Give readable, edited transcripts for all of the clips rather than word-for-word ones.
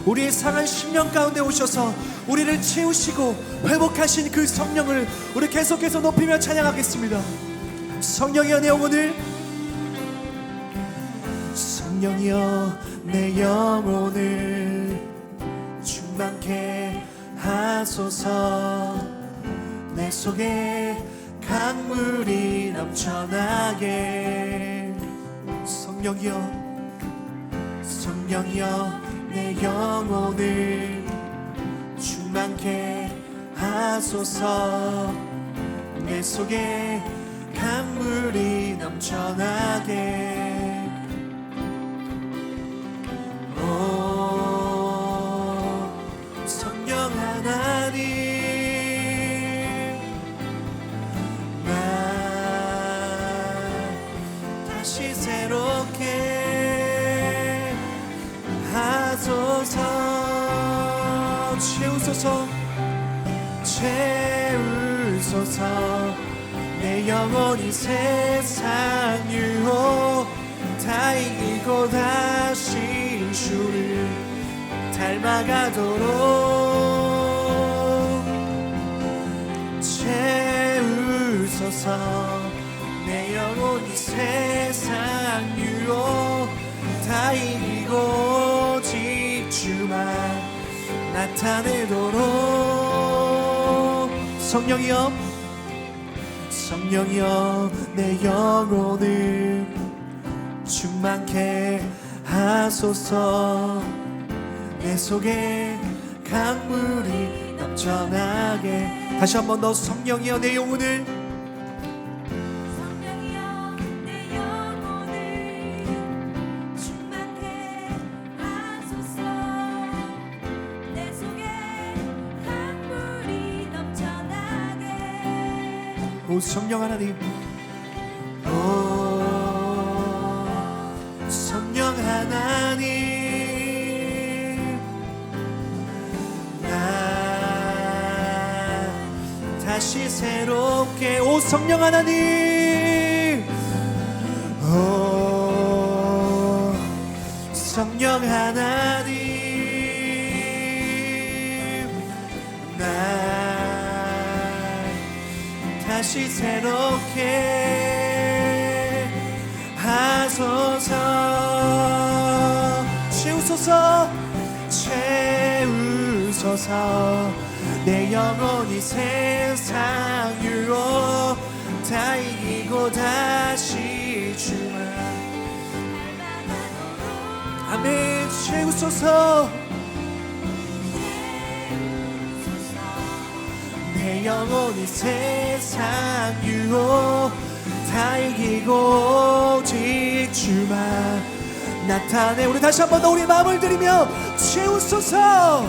우리의 상한 심령 가운데 오셔서 우리를 채우시고 회복하신 그 성령을 우리 계속해서 높이며 찬양하겠습니다. 성령이여 내 영혼을, 성령이여 내 영혼을 충만케 하소서. 내 속에 강물이 넘쳐나게. 성령이여, 성령이여 내 영혼을 충만케 하소서. 내 속에 강물이 넘쳐나게. 오 성령 하나님, 나 다시 새롭게 하소서. 채우소서, 채우소서. 내 영혼이 세상 유혹 다 이기고 다시 주를 닮아가도록 채우소서. 내 영혼이 세상 유혹 다 이기고 오직 주만 나타내도록. 성령이여, 성령이여 내 영혼을 충만케 하소서. 내 속에 강물이 넘쳐나게. 다시 한 번 더 성령이여 내 영혼을, 성령이여 내 영혼을 충만케 하소서. 내 속에 강물이 넘쳐나게. 오 성령 하나님, 오 성령 하나님, 나 다시 새롭게. 오 성령 하나님, 오 성령 하나님, 나 다시 새롭게 하소서. 채우소서, 채우소서. 내 영혼이 세상 유혹 다 이기고 다시 주만. 아멘. 채우소서, 내 영혼이 세상 유혹 다 이기고 오직 주만 나타내. 우리 다시 한 번 더 우리 마음을 들이며 채우소서,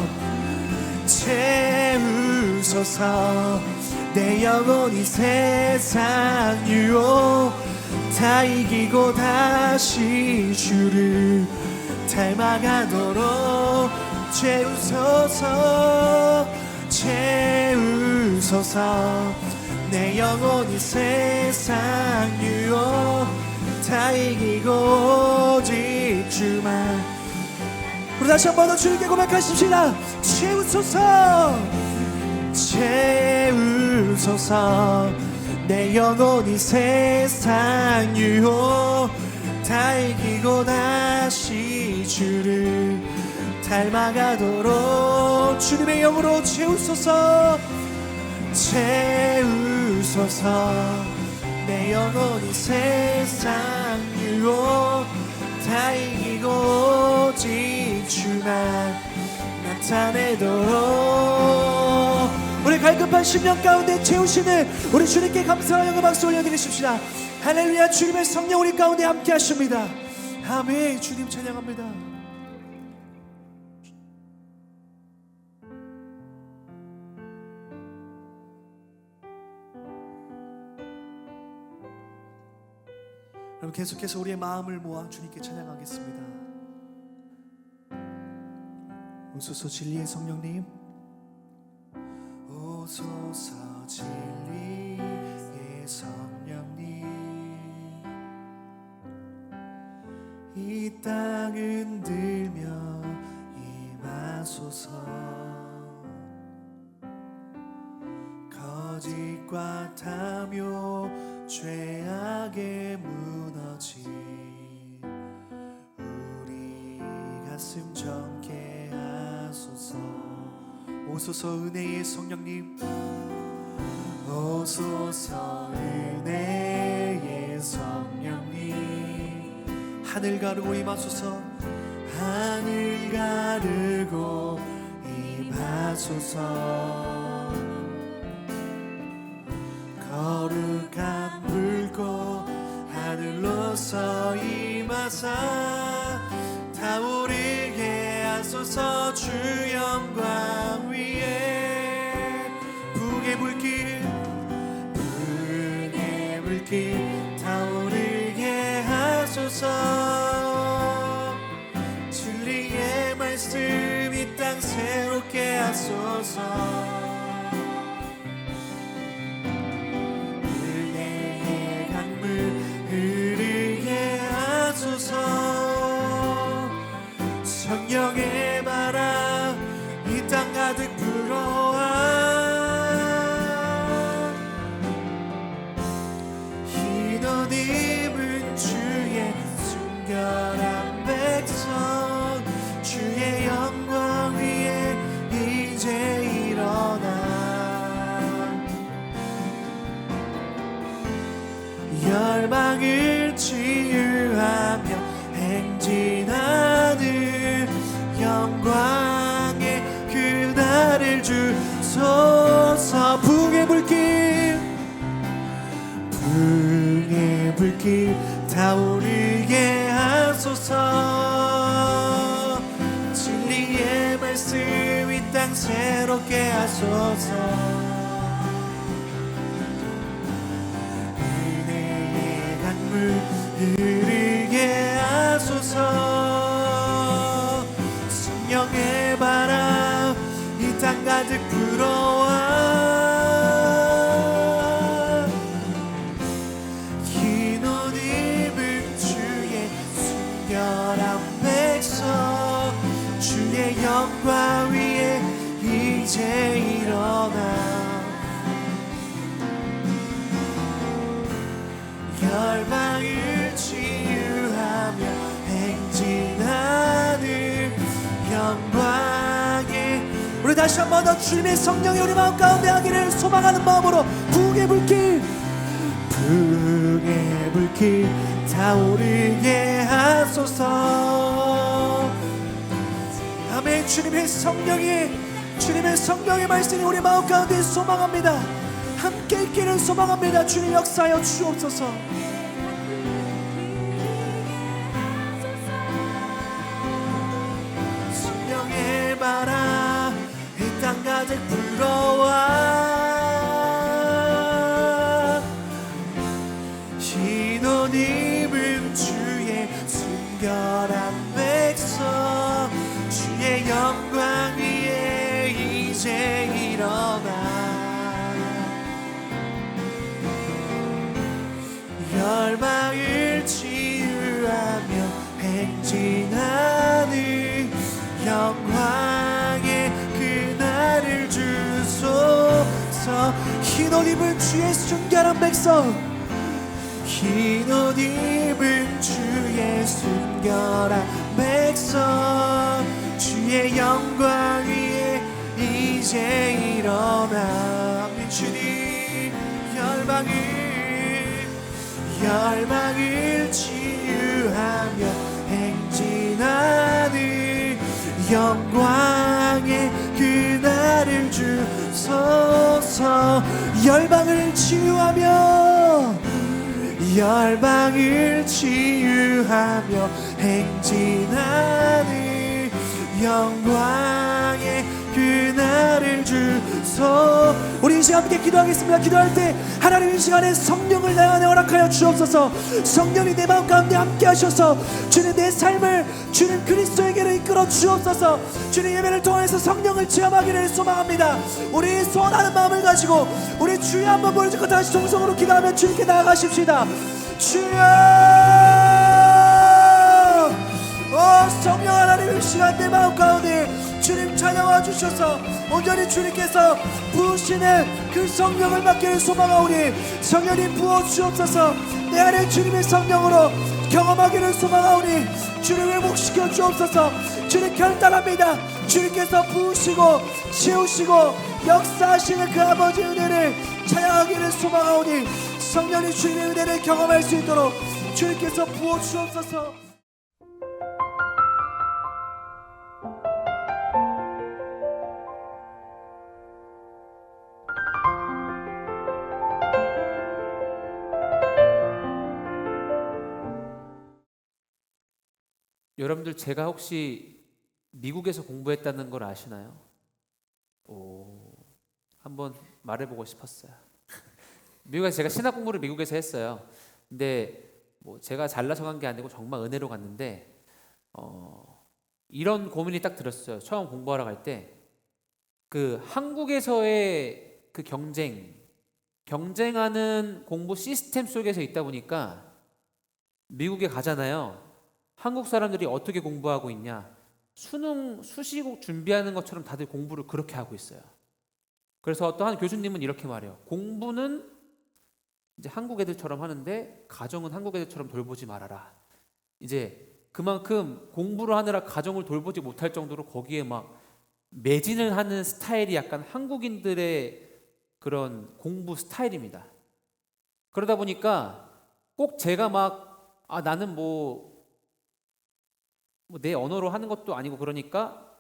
채우소서. 내 영혼이 세상 유혹 다 이기고 다시 주를 닮아가도록 채우소서, 채우소서. 내 영혼이 세상 유혹 다 이기고 오직 주만. 우리 다시 한 번 더 주님께 고백하십시다. 채우소서, 채우소서. 내 영혼이 세상 유혹 다 이기고 다시 주를 닮아가도록 주님의 영으로 채우소서, 채우소서. 내 영혼이 세상 유혹 다 이기고 오직 주만 나타내도록. 우리 갈급한 심령 가운데 채우시는 우리 주님께 감사와 영광 박수 올려드리십시다. 할렐루야. 주님의 성령 우리 가운데 함께 하십니다. 아멘. 주님 찬양합니다. 그럼 계속해서 우리의 마음을 모아 주님께 찬양하겠습니다. 오소서 진리의 성령님, 오소서 진리의 성령님, 이 땅 흔들며 임하 하소서. 거짓과 탐욕 죄악에 무너진 우리 가슴 정케 하소서. 오소서 은혜의 성령님, 오소서 은혜의 성령님, 하늘 가르고 임하소서. 하늘 가르고 임하소서. 거룩한 불꽃 하늘로서 임하사 타오르게 하소서. 주 영광 위에 붕의 불길, 붕의 불길 타오르게 하소서. 진리의 말씀 이 땅 새롭게 하소서. 은혜의 강물 흐르게 하소서. 성령의 바람 이 땅 가득 불어와 흰 옷 입은 주의 순결한 백성, 주의 영광 위에 이제 일어나 열방을 치유하며 행진하는 영광의 그날을 주소서. 붕의 불길, 붕의 불길 타오르게 하소서. 진리의 말씀 이 땅 새롭게 하소서. 은혜의 강물 흐르게 하소서. 성령의 바람 이 땅 가득 불어와 흰 옷 입은 주의 순결한 백성, 주의 영광 위에 이제 일어나 열방을 치유하며 행진하는 영광의, 우리 다시 한 번 더 주님의 성령이 우리 마음 가운데 하기를 소망하는 마음으로 붕의 불길, 붕의 불길 타오르게 하소서. 아멘. 주님의 성령의 말씀이 우리 마음 가운데 소망합니다. 함께 있기를 소망합니다. 주님 역사하여 주옵소서. 성령의 바람 이 땅 가득 불어와 흰 옷 입은 주의 순결한 백성, 주의 영광 위에 이제 일어나 열방을 치유하며 행진하는 영광의 그날을 주소서. 흰 옷 입은 주의 순결한 백성, 흰 옷 입은 주의 순결한 백성, 주의 영광 위에 이제 일어나 주님 열방을 치유하며 행진하는 영광의 그날을 주소서. 열방을 치유하며 행진하는 영광의 그날을 주소. 우리 이 시간 함께 기도하겠습니다. 기도할 때 하나님 이 시간에 성령을 내 안에 허락하여 주옵소서. 성령이 내 마음 가운데 함께 하셔서 주님 내 삶을 주님 그리스도에게로 이끌어 주옵소서. 주님 예배를 통해서 성령을 체험하기를 소망합니다. 우리 소원하는 마음을 가지고 우리 주여 한번 보여주고 다시 동성으로 기도하며 주님께 나아가십시다. 주여, 성령 하나님 이 시간 내 마음 가운데 주님 찾아와 주셔서 온전히 주님께서 부으시는 그 성령을 받기를 소망하오니 성령님 부어 주옵소서. 내 안에 주님의 성령으로 경험하기를 소망하오니 주님 회복시켜 주옵소서. 주님 결단합니다. 주님께서 부으시고 채우시고 역사하시는 그 아버지 은혜를 찬양하기를 소망하오니 성령님 주님의 은혜를 경험할 수 있도록 주님께서 부어 주옵소서. 여러분들 제가 혹시 미국에서 공부했다는 걸 아시나요? 한번 말해보고 싶었어요. 미국에서 제가 신학 공부를 미국에서 했어요. 근데 뭐 제가 잘나서 간 게 아니고 정말 은혜로 갔는데 이런 고민이 딱 들었어요. 처음 공부하러 갈 때 그 한국에서의 그 경쟁하는 공부 시스템 속에서 있다 보니까 미국에 가잖아요. 한국 사람들이 어떻게 공부하고 있냐? 수능 수시국 준비하는 것처럼 다들 공부를 그렇게 하고 있어요. 그래서 어떠한 교수님은 이렇게 말해요. 공부는 이제 한국 애들처럼 하는데 가정은 한국 애들처럼 돌보지 말아라. 이제 그만큼 공부를 하느라 가정을 돌보지 못할 정도로 거기에 막 매진을 하는 스타일이 약간 한국인들의 그런 공부 스타일입니다. 그러다 보니까 꼭 제가 막 나는 뭐 내 언어로 하는 것도 아니고 그러니까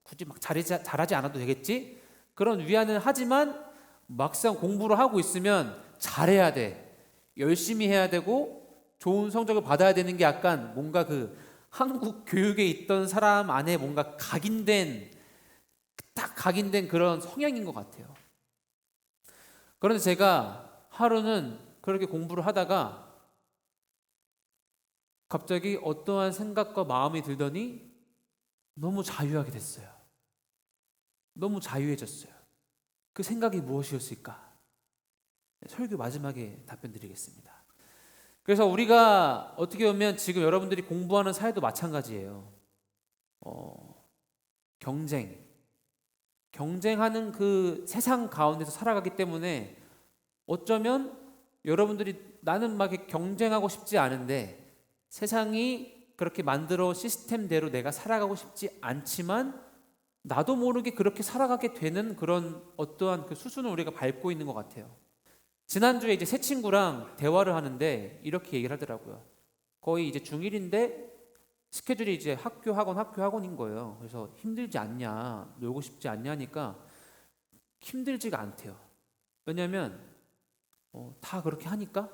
굳이 막 잘하지 않아도 되겠지? 그런 위안은 하지만 막상 공부를 하고 있으면 잘해야 돼. 열심히 해야 되고 좋은 성적을 받아야 되는 게 약간 뭔가 그 한국 교육에 있던 사람 안에 뭔가 딱 각인된 그런 성향인 것 같아요. 그런데 제가 하루는 그렇게 공부를 하다가 갑자기 어떠한 생각과 마음이 들더니 너무 자유하게 됐어요. 너무 자유해졌어요. 그 생각이 무엇이었을까? 설교 마지막에 답변 드리겠습니다. 그래서 우리가 어떻게 보면 지금 여러분들이 공부하는 사회도 마찬가지예요. 경쟁하는 그 세상 가운데서 살아가기 때문에 어쩌면 여러분들이 나는 막 경쟁하고 싶지 않은데 세상이 그렇게 만들어 시스템대로 내가 살아가고 싶지 않지만 나도 모르게 그렇게 살아가게 되는 그런 어떠한 그 수순을 우리가 밟고 있는 것 같아요. 지난주에 이제 새 친구랑 대화를 하는데 이렇게 얘기를 하더라고요. 거의 이제 중1인데 스케줄이 이제 학교 학원인 거예요. 그래서 힘들지 않냐, 놀고 싶지 않냐 하니까 힘들지가 않대요. 왜냐하면 다 그렇게 하니까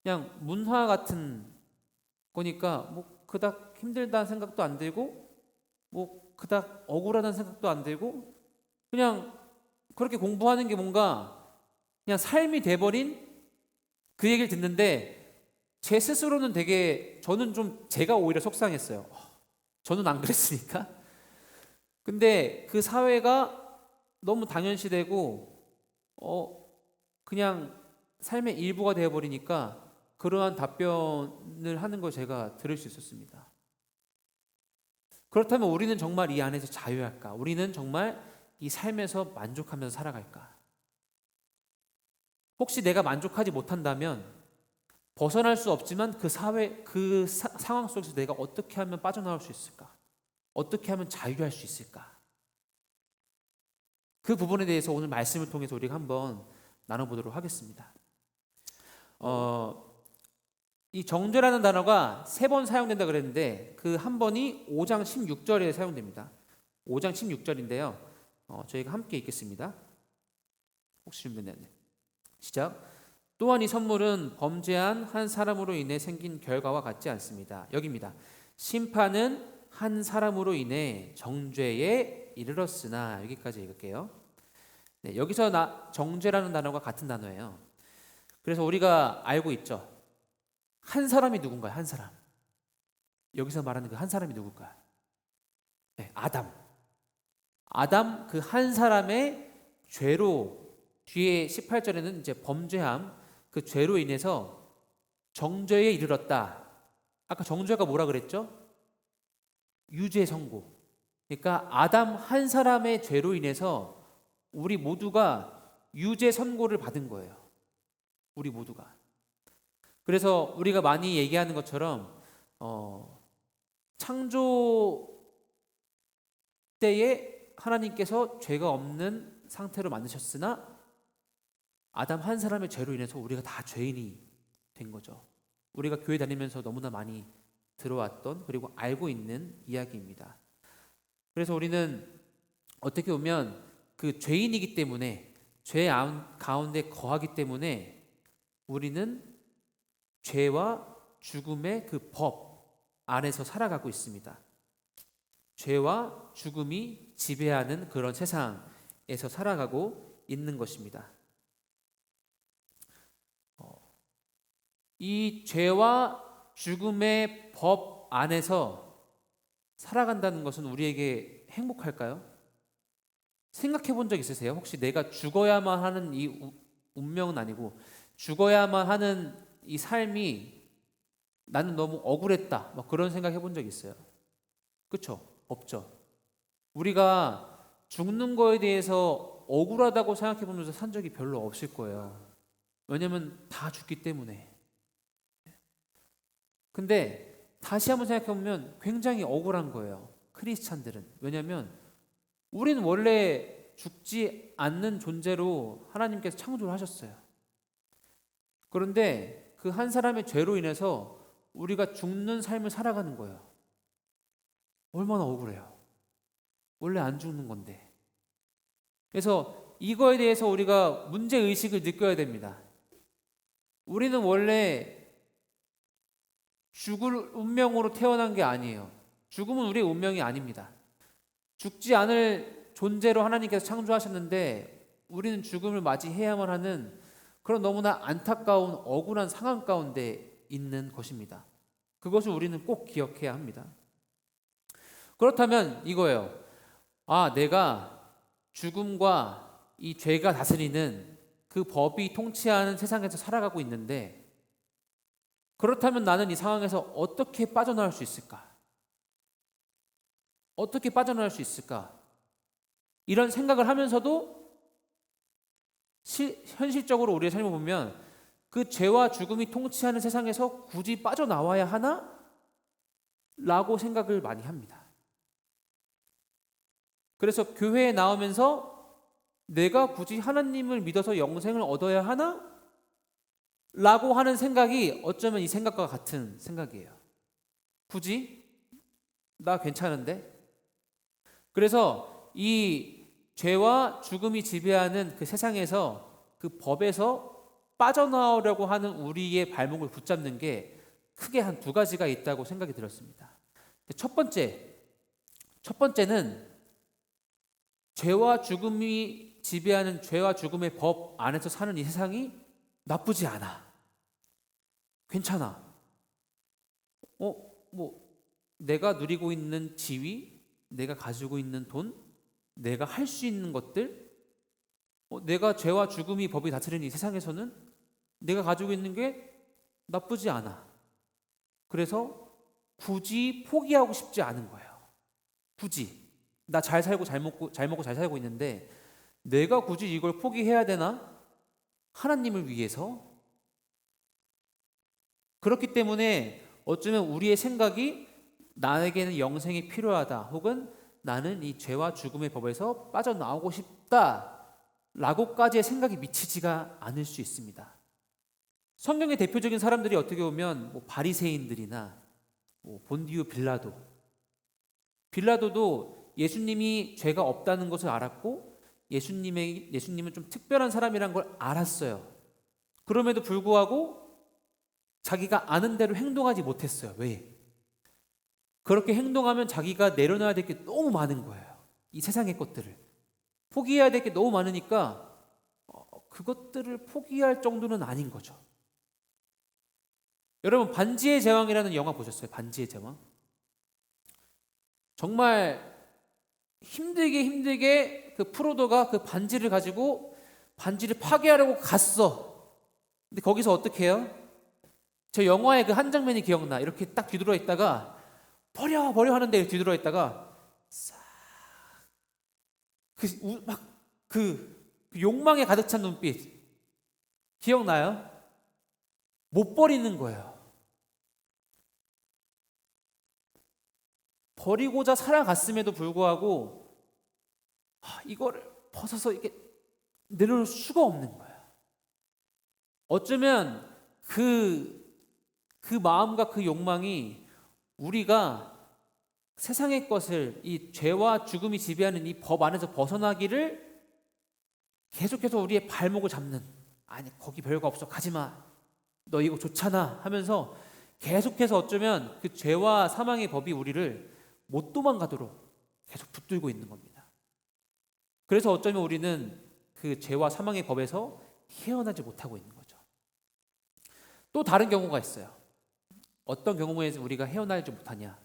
그냥 문화 같은 거니까 뭐 그닥 힘들다는 생각도 안 들고 뭐 그닥 억울하다는 생각도 안 들고 그냥 그렇게 공부하는 게 뭔가 그냥 삶이 돼버린 그 얘기를 듣는데 제 스스로는 되게 저는 좀 제가 오히려 속상했어요. 저는 안 그랬으니까. 근데 그 사회가 너무 당연시되고 그냥 삶의 일부가 되어버리니까 그러한 답변을 하는 걸 제가 들을 수 있었습니다. 그렇다면 우리는 정말 이 안에서 자유할까? 우리는 정말 이 삶에서 만족하면서 살아갈까? 혹시 내가 만족하지 못한다면 벗어날 수 없지만 그 사회, 상황 속에서 내가 어떻게 하면 빠져나올 수 있을까? 어떻게 하면 자유할 수 있을까? 그 부분에 대해서 오늘 말씀을 통해서 우리가 한번 나눠보도록 하겠습니다. 이 정죄라는 단어가 3번 사용된다 그랬는데 그 한 번이 5장 16절에 사용됩니다. 5장 16절인데요. 저희가 함께 읽겠습니다. 혹시 준비됐나요? 시작. 또한 이 선물은 범죄한 한 사람으로 인해 생긴 결과와 같지 않습니다. 여기입니다. 심판은 한 사람으로 인해 정죄에 이르렀으나 여기까지 읽을게요. 네, 여기서 정죄라는 단어가 같은 단어예요. 그래서 우리가 알고 있죠. 한 사람이 누군가요? 한 사람. 여기서 말하는 그 한 사람이 누굴까요? 네, 아담 그 한 사람의 죄로 뒤에 18절에는 이제 범죄함 그 죄로 인해서 정죄에 이르렀다. 아까 정죄가 뭐라 그랬죠? 유죄 선고. 그러니까 아담 한 사람의 죄로 인해서 우리 모두가 유죄 선고를 받은 거예요. 우리 모두가. 그래서 우리가 많이 얘기하는 것처럼 창조 때에 하나님께서 죄가 없는 상태로 만드셨으나 아담 한 사람의 죄로 인해서 우리가 다 죄인이 된 거죠. 우리가 교회 다니면서 너무나 많이 들어왔던 그리고 알고 있는 이야기입니다. 그래서 우리는 어떻게 보면 그 죄인이기 때문에 죄 가운데 거하기 때문에 우리는 죄와 죽음의 그 법 안에서 살아가고 있습니다. 죄와 죽음이 지배하는 그런 세상에서 살아가고 있는 것입니다. 이 죄와 죽음의 법 안에서 살아간다는 것은 우리에게 행복할까요? 생각해 본 적 있으세요? 혹시 내가 죽어야만 하는 이 운명은 아니고 죽어야만 하는 이 삶이 나는 너무 억울했다, 막 그런 생각 해본 적 있어요? 그렇죠? 없죠. 우리가 죽는 거에 대해서 억울하다고 생각해 보면서 산 적이 별로 없을 거예요. 왜냐면 다 죽기 때문에. 근데 다시 한번 생각해 보면 굉장히 억울한 거예요. 크리스찬들은. 왜냐면 우리는 원래 죽지 않는 존재로 하나님께서 창조를 하셨어요. 그런데 그 한 사람의 죄로 인해서 우리가 죽는 삶을 살아가는 거예요. 얼마나 억울해요. 원래 안 죽는 건데. 그래서 이거에 대해서 우리가 문제의식을 느껴야 됩니다. 우리는 원래 죽을 운명으로 태어난 게 아니에요. 죽음은 우리의 운명이 아닙니다. 죽지 않을 존재로 하나님께서 창조하셨는데 우리는 죽음을 맞이해야만 하는 그런 너무나 안타까운 억울한 상황 가운데 있는 것입니다. 그것을 우리는 꼭 기억해야 합니다. 그렇다면 이거예요. 내가 죽음과 이 죄가 다스리는 그 법이 통치하는 세상에서 살아가고 있는데 그렇다면 나는 이 상황에서 어떻게 빠져나올 수 있을까? 어떻게 빠져나올 수 있을까? 이런 생각을 하면서도 현실적으로 우리의 삶을 보면 그 죄와 죽음이 통치하는 세상에서 굳이 빠져나와야 하나? 라고 생각을 많이 합니다. 그래서 교회에 나오면서 내가 굳이 하나님을 믿어서 영생을 얻어야 하나? 라고 하는 생각이 어쩌면 이 생각과 같은 생각이에요. 굳이? 나 괜찮은데? 그래서 이 죄와 죽음이 지배하는 그 세상에서 그 법에서 빠져나오려고 하는 우리의 발목을 붙잡는 게 크게 한 두 가지가 있다고 생각이 들었습니다. 첫 번째는 죄와 죽음이 지배하는 죄와 죽음의 법 안에서 사는 이 세상이 나쁘지 않아. 괜찮아. 내가 누리고 있는 지위, 내가 가지고 있는 돈, 내가 할 수 있는 것들, 내가 죄와 죽음이 법이 다스리는 이 세상에서는 내가 가지고 있는 게 나쁘지 않아. 그래서 굳이 포기하고 싶지 않은 거예요. 굳이. 나 잘 살고 잘 먹고 잘 살고 있는데 내가 굳이 이걸 포기해야 되나? 하나님을 위해서? 그렇기 때문에 어쩌면 우리의 생각이 나에게는 영생이 필요하다 혹은 나는 이 죄와 죽음의 법에서 빠져나오고 싶다 라고까지의 생각이 미치지가 않을 수 있습니다. 성경의 대표적인 사람들이 어떻게 보면 바리새인들이나 본디오 빌라도도 예수님이 죄가 없다는 것을 알았고 예수님은 좀 특별한 사람이란 걸 알았어요. 그럼에도 불구하고 자기가 아는 대로 행동하지 못했어요. 왜? 그렇게 행동하면 자기가 내려놔야 될 게 너무 많은 거예요. 이 세상의 것들을 포기해야 될 게 너무 많으니까 그것들을 포기할 정도는 아닌 거죠. 여러분 반지의 제왕이라는 영화 보셨어요? 반지의 제왕? 정말 힘들게 그 프로도가 그 반지를 가지고 반지를 파괴하려고 갔어. 근데 거기서 어떻게 해요? 저 영화의 그 한 장면이 기억나. 이렇게 딱 뒤돌아 있다가 버려 하는데 뒤돌아 있다가 싹 그 욕망에 가득 찬 눈빛 기억나요? 못 버리는 거예요. 버리고자 살아갔음에도 불구하고 이거를 벗어서 이게 내려놓을 수가 없는 거예요. 어쩌면 그 마음과 그 욕망이 우리가 세상의 것을 이 죄와 죽음이 지배하는 이 법 안에서 벗어나기를 계속해서 우리의 발목을 잡는, 아니 거기 별거 없어 가지마, 너 이거 좋잖아 하면서 계속해서 어쩌면 그 죄와 사망의 법이 우리를 못 도망가도록 계속 붙들고 있는 겁니다. 그래서 어쩌면 우리는 그 죄와 사망의 법에서 헤어나지 못하고 있는 거죠. 또 다른 경우가 있어요. 어떤 경우에 우리가 헤어나지 못하냐?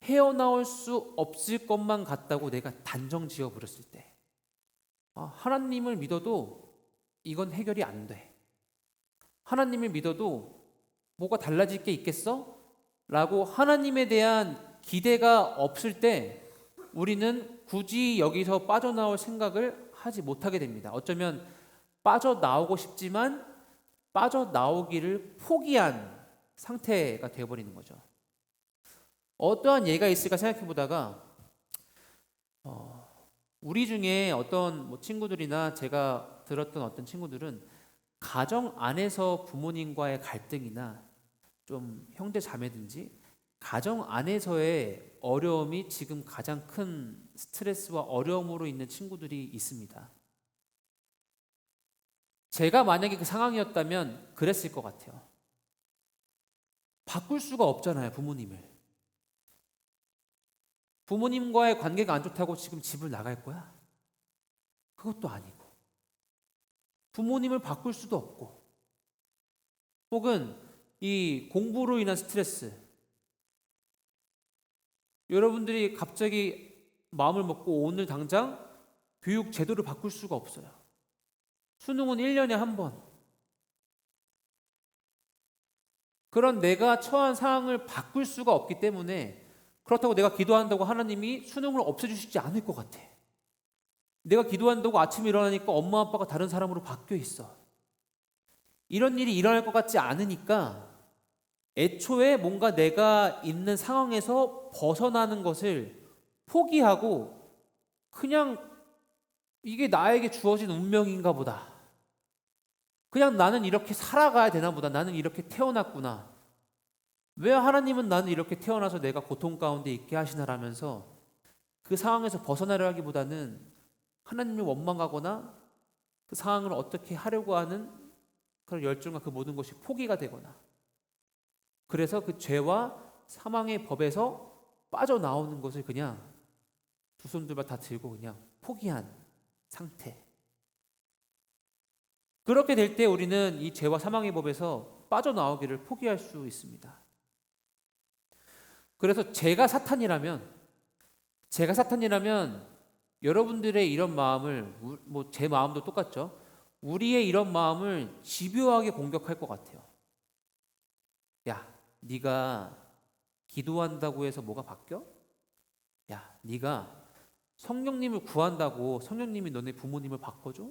헤어나올 수 없을 것만 같다고 내가 단정 지어 버렸을 때, 하나님을 믿어도 이건 해결이 안 돼. 하나님을 믿어도 뭐가 달라질 게 있겠어? 라고 하나님에 대한 기대가 없을 때 우리는 굳이 여기서 빠져나올 생각을 하지 못하게 됩니다. 어쩌면 빠져나오고 싶지만 빠져나오기를 포기한 상태가 되어버리는 거죠. 어떠한 예가 있을까 생각해 보다가 우리 중에 어떤 친구들이나 제가 들었던 어떤 친구들은 가정 안에서 부모님과의 갈등이나 좀 형제 자매든지 가정 안에서의 어려움이 지금 가장 큰 스트레스와 어려움으로 있는 친구들이 있습니다. 제가 만약에 그 상황이었다면 그랬을 것 같아요. 바꿀 수가 없잖아요, 부모님을. 부모님과의 관계가 안 좋다고 지금 집을 나갈 거야? 그것도 아니고. 부모님을 바꿀 수도 없고. 혹은 이 공부로 인한 스트레스. 여러분들이 갑자기 마음을 먹고 오늘 당장 교육 제도를 바꿀 수가 없어요. 수능은 1년에 한 번. 그런 내가 처한 상황을 바꿀 수가 없기 때문에 그렇다고 내가 기도한다고 하나님이 수능을 없애주시지 않을 것 같아. 내가 기도한다고 아침에 일어나니까 엄마 아빠가 다른 사람으로 바뀌어 있어. 이런 일이 일어날 것 같지 않으니까 애초에 뭔가 내가 있는 상황에서 벗어나는 것을 포기하고 그냥 이게 나에게 주어진 운명인가 보다. 그냥 나는 이렇게 살아가야 되나 보다. 나는 이렇게 태어났구나. 왜 하나님은 나는 이렇게 태어나서 내가 고통 가운데 있게 하시나라면서 그 상황에서 벗어나려 하기보다는 하나님을 원망하거나 그 상황을 어떻게 하려고 하는 그런 열정과 그 모든 것이 포기가 되거나, 그래서 그 죄와 사망의 법에서 빠져나오는 것을 그냥 두 손들만 다 들고 그냥 포기한 상태. 그렇게 될 때 우리는 이 죄와 사망의 법에서 빠져나오기를 포기할 수 있습니다. 그래서 제가 사탄이라면 여러분들의 이런 마음을, 제 마음도 똑같죠. 우리의 이런 마음을 집요하게 공격할 것 같아요. 야, 네가 기도한다고 해서 뭐가 바뀌어? 야, 네가 성령님을 구한다고 성령님이 너네 부모님을 바꿔줘?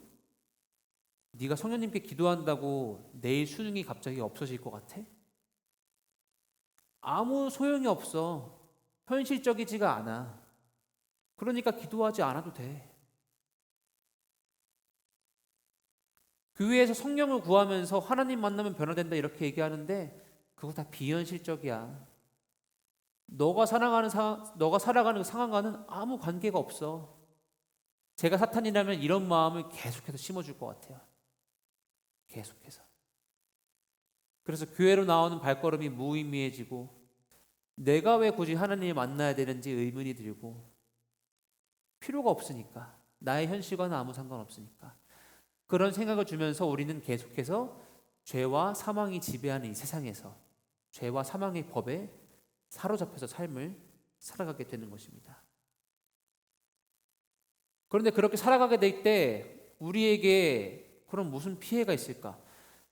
네가 성령님께 기도한다고 내일 수능이 갑자기 없어질 것 같아? 아무 소용이 없어. 현실적이지가 않아. 그러니까 기도하지 않아도 돼. 교회에서 성령을 구하면서 하나님 만나면 변화된다 이렇게 얘기하는데 그거 다 비현실적이야. 너가 살아가는 그 상황과는 아무 관계가 없어. 제가 사탄이라면 이런 마음을 계속해서 심어줄 것 같아요. 계속해서. 그래서 교회로 나오는 발걸음이 무의미해지고 내가 왜 굳이 하나님을 만나야 되는지 의문이 들고, 필요가 없으니까, 나의 현실과는 아무 상관없으니까 그런 생각을 주면서 우리는 계속해서 죄와 사망이 지배하는 이 세상에서 죄와 사망의 법에 사로잡혀서 삶을 살아가게 되는 것입니다. 그런데 그렇게 살아가게 될 때 우리에게 그럼 무슨 피해가 있을까?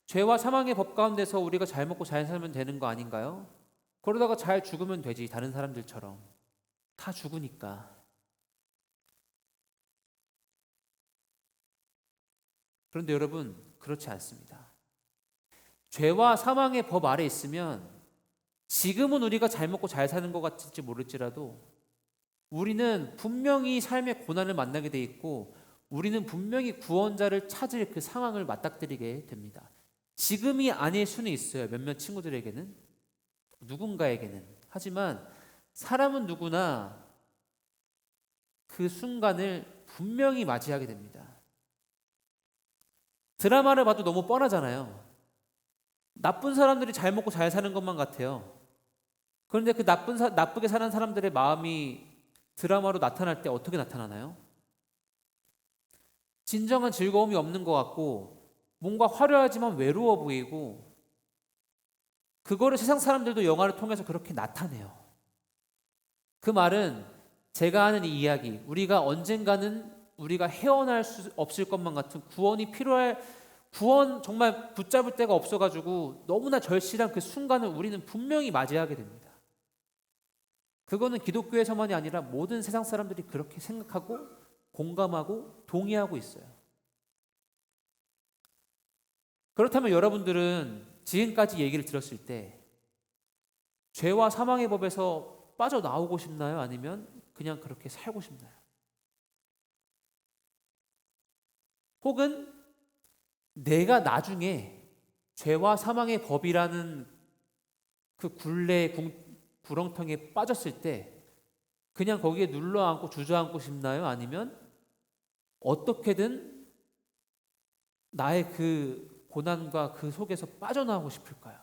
죄와 사망의 법 가운데서 우리가 잘 먹고 잘 살면 되는 거 아닌가요? 그러다가 잘 죽으면 되지. 다른 사람들처럼 다 죽으니까. 그런데 여러분, 그렇지 않습니다. 죄와 사망의 법 아래 있으면 지금은 우리가 잘 먹고 잘 사는 것 같을지 모를지라도 우리는 분명히 삶의 고난을 만나게 돼 있고 우리는 분명히 구원자를 찾을 그 상황을 맞닥뜨리게 됩니다. 지금이 아닐 수는 있어요. 몇몇 친구들에게는, 누군가에게는. 하지만 사람은 누구나 그 순간을 분명히 맞이하게 됩니다. 드라마를 봐도 너무 뻔하잖아요. 나쁜 사람들이 잘 먹고 잘 사는 것만 같아요. 그런데 그 나쁘게 사는 사람들의 마음이 드라마로 나타날 때 어떻게 나타나나요? 진정한 즐거움이 없는 것 같고 뭔가 화려하지만 외로워 보이고 그거를 세상 사람들도 영화를 통해서 그렇게 나타내요. 그 말은 제가 하는 이 이야기, 우리가 언젠가는 우리가 헤어날 수 없을 것만 같은 구원이 필요할, 구원 정말 붙잡을 데가 없어가지고 너무나 절실한 그 순간을 우리는 분명히 맞이하게 됩니다. 그거는 기독교에서만이 아니라 모든 세상 사람들이 그렇게 생각하고 공감하고 동의하고 있어요. 그렇다면 여러분들은 지금까지 얘기를 들었을 때 죄와 사망의 법에서 빠져나오고 싶나요? 아니면 그냥 그렇게 살고 싶나요? 혹은 내가 나중에 죄와 사망의 법이라는 그 굴레 구렁텅이에 빠졌을 때 그냥 거기에 눌러앉고 주저앉고 싶나요? 아니면 어떻게든 나의 그 고난과 그 속에서 빠져나오고 싶을까요?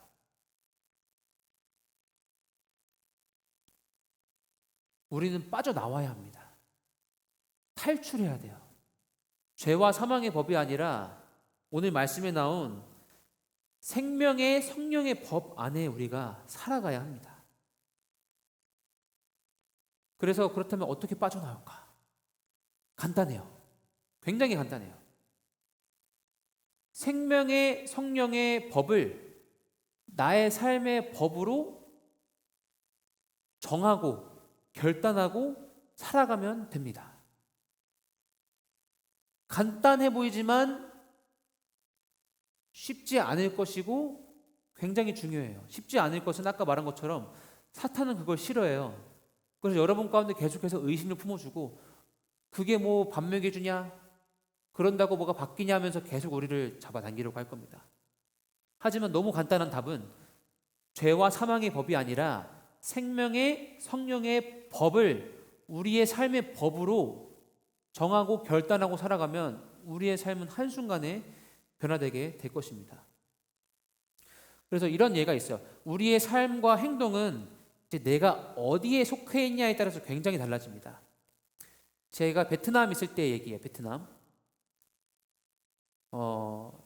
우리는 빠져나와야 합니다. 탈출해야 돼요. 죄와 사망의 법이 아니라 오늘 말씀에 나온 생명의 성령의 법 안에 우리가 살아가야 합니다. 그래서 그렇다면 어떻게 빠져나올까? 간단해요. 굉장히 간단해요. 생명의 성령의 법을 나의 삶의 법으로 정하고 결단하고 살아가면 됩니다. 간단해 보이지만 쉽지 않을 것이고 굉장히 중요해요. 쉽지 않을 것은 아까 말한 것처럼 사탄은 그걸 싫어해요. 그래서 여러분 가운데 계속해서 의심을 품어주고 그게 뭐 밥 먹여주냐? 그런다고 뭐가 바뀌냐 하면서 계속 우리를 잡아당기려고 할 겁니다. 하지만 너무 간단한 답은 죄와 사망의 법이 아니라 생명의 성령의 법을 우리의 삶의 법으로 정하고 결단하고 살아가면 우리의 삶은 한순간에 변화되게 될 것입니다. 그래서 이런 예가 있어요. 우리의 삶과 행동은 이제 내가 어디에 속해 있냐에 따라서 굉장히 달라집니다. 제가 베트남 있을 때 얘기예요.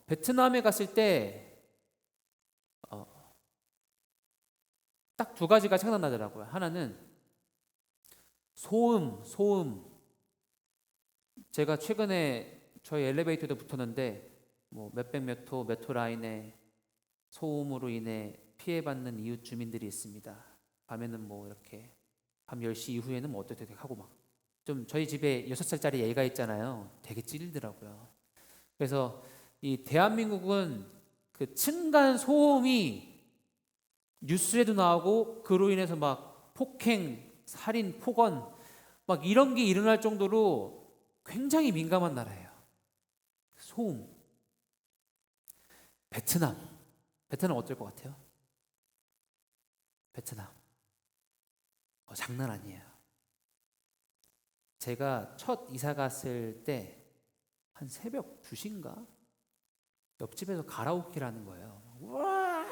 베트남에 갔을 때 딱 두 가지가 생각나더라고요. 하나는 소음. 제가 최근에 저희 엘리베이터도 붙었는데 뭐 몇백 몇 호 라인에 소음으로 인해 피해받는 이웃 주민들이 있습니다. 밤에는 뭐 이렇게 밤 10시 이후에는 뭐 어떻게 하고 막 좀 저희 집에 6살짜리 애가 있잖아요. 되게 찔리더라고요. 그래서 이 대한민국은 그 층간 소음이 뉴스에도 나오고 그로 인해서 막 폭행, 살인, 폭언 막 이런 게 일어날 정도로 굉장히 민감한 나라예요. 소음. 베트남 어떨 것 같아요? 베트남 장난 아니에요. 제가 첫 이사 갔을 때 한 새벽 2시인가? 옆집에서 가라오케를 하는 거예요. 와!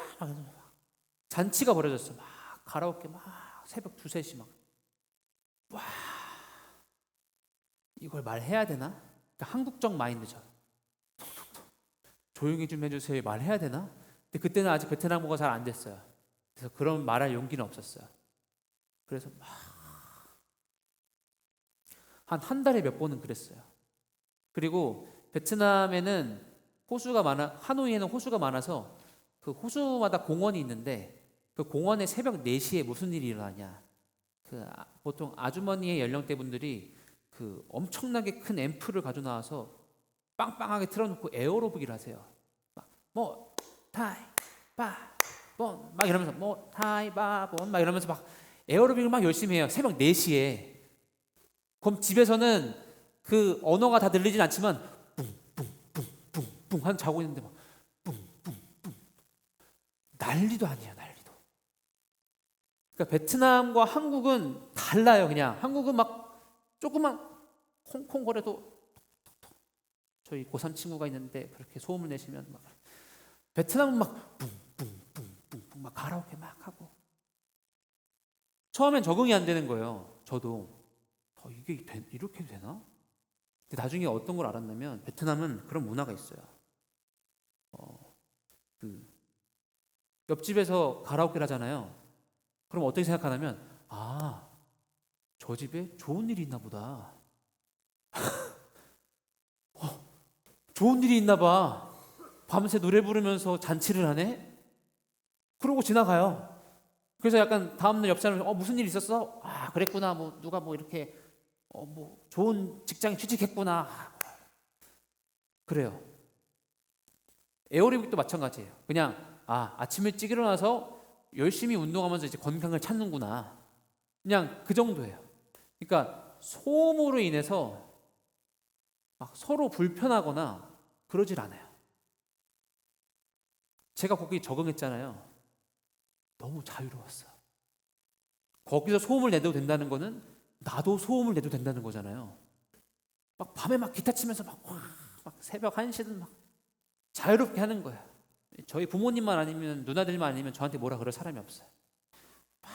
잔치가 벌어졌어. 막 가라오케 막 새벽 2, 3시 막. 와! 이걸 말해야 되나? 그러니까 한국적 마인드죠. 조용히 좀 해주세요. 말해야 되나? 근데 그때는 아직 베트남어가 잘 안 됐어요. 그래서 그런 말할 용기는 없었어요. 그래서 막 한 달에 몇 번은 그랬어요. 그리고 베트남에는 호수가 많아, 하노이에는 호수가 많아서 그 호수마다 공원이 있는데 그 공원에 새벽 4시에 무슨 일이 일어나냐? 보통 아주머니의 연령대 분들이 그 엄청나게 큰 앰프를 가져 나와서 빵빵하게 틀어놓고 에어로빅을 하세요. 뭐 타이 바본 막 이러면서 뭐 타이 바본 막 이러면서 막 에어로빅을 막 열심히 해요. 새벽 4시에. 그럼 집에서는 그 언어가 다 들리진 않지만 뿡뿡뿡뿡뿡 하는 자고 있는데 막 뿡뿡뿡 난리도 아니에요. 난리도. 그러니까 베트남과 한국은 달라요. 그냥 한국은 막 조금만 콩콩거려도 저희 고3 친구가 있는데 그렇게 소음을 내시면 막 베트남은 막 뿡뿡뿡뿡뿡 막 가라오케 막 하고 처음엔 적응이 안 되는 거예요. 저도 이게 이렇게 되나? 근데 나중에 어떤 걸 알았냐면 베트남은 그런 문화가 있어요. 그 옆집에서 가라오케를 하잖아요. 그럼 어떻게 생각하냐면 저 집에 좋은 일이 있나 보다. 좋은 일이 있나 봐. 밤새 노래 부르면서 잔치를 하네? 그러고 지나가요. 그래서 약간 다음날 옆 사람이 무슨 일 있었어? 그랬구나. 뭐 누가 뭐 이렇게 뭐 좋은 직장에 취직했구나. 그래요. 에어로빅도 마찬가지예요. 그냥 아침 일찍 일어나서 열심히 운동하면서 이제 건강을 찾는구나. 그냥 그 정도예요. 그러니까 소음으로 인해서 막 서로 불편하거나 그러질 않아요. 제가 거기 적응했잖아요. 너무 자유로웠어요. 거기서 소음을 내도 된다는 거는 나도 소음을 내도 된다는 거잖아요. 막 밤에 막 기타 치면서 막 새벽 1시든 막 자유롭게 하는 거야. 저희 부모님만 아니면 누나들만 아니면 저한테 뭐라 그럴 사람이 없어요. 막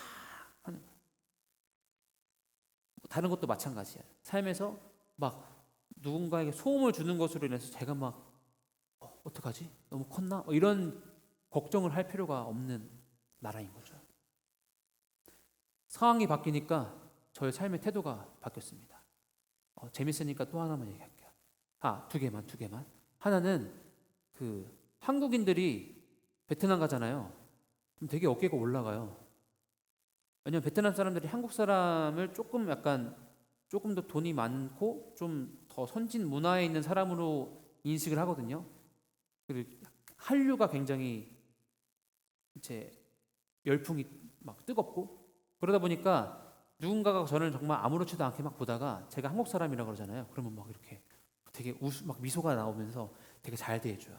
하는 거야. 다른 것도 마찬가지야. 삶에서 막 누군가에게 소음을 주는 것으로 인해서 제가 막 어떡하지? 너무 컸나? 이런 걱정을 할 필요가 없는 나라인 거죠. 상황이 바뀌니까 저의 삶의 태도가 바뀌었습니다. 재밌으니까 또 하나만 얘기할게요. 두 개만. 하나는 그 한국인들이 베트남 가잖아요. 그럼 되게 어깨가 올라가요. 왜냐면 베트남 사람들이 한국 사람을 조금 더 돈이 많고 좀 더 선진 문화에 있는 사람으로 인식을 하거든요. 그리고 한류가 굉장히 이제 열풍이 막 뜨겁고 그러다 보니까 누군가가 저를 정말 아무렇지도 않게 막 보다가 제가 한국 사람이라 그러잖아요. 그러면 막 이렇게 되게 막 미소가 나오면서 되게 잘 대해줘요.